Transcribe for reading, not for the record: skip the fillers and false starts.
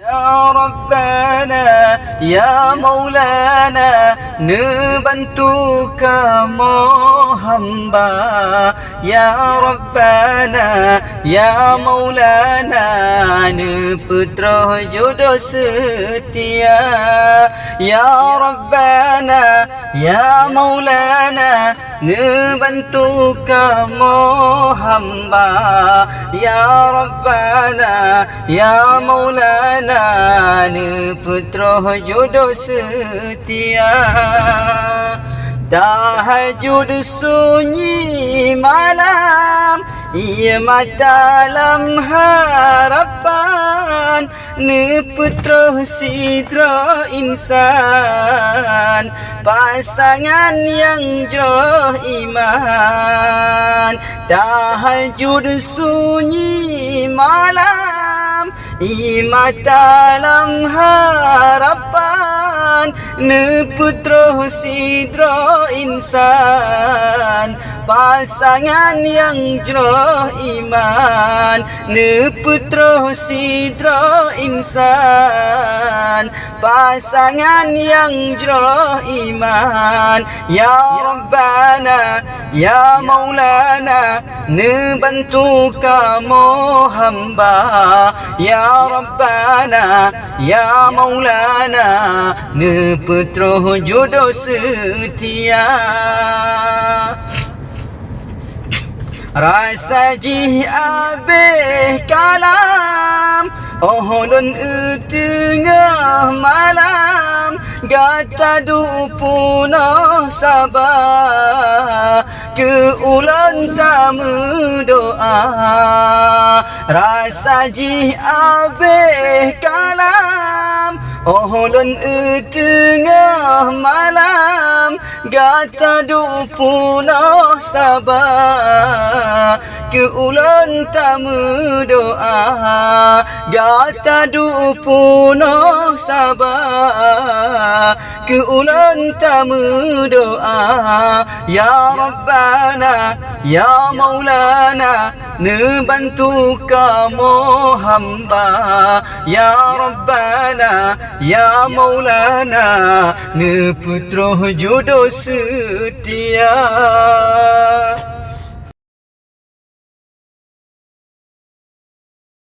Ya Rabbana, Ya Maulana, ngebantu kamu hamba. Ya Rabbana, Ya Maulana, neputra jodoh setia. Ya Rabbana, Ya Maulana, ngebantu kamu hamba. Ya Rabbana, Ya Maulana, putra jodoh setia. Tahajud sunyi malam, ia dalam harapan, putra sidra insan, pasangan yang jauh iman. Tahajud sunyi malam, ia dalam harapan, putra sidra insan, pasangan yang jauh iman. Putra sidra insan, pasangan yang jauh iman. Ya Rabbana, Ya Maulana, nebantu kamu hamba. Ya Rabbana, Ya Maulana, neputra jodoh setia. Rasa jih abih kalam, ohlun tengah malam, gata dupunah sabah, ke ulan tamu doa. Rasa jih abih kalam, ohlun tengah malam, gata dupunah sabah, ke ulan tamu doa. Gata dupunah sabah, ke ulan tamu doa. Ya Rabbana, Ya Maulana, nebantu kamu hamba. Ya Rabbana, Ya Maulana, neputra jodoh setia.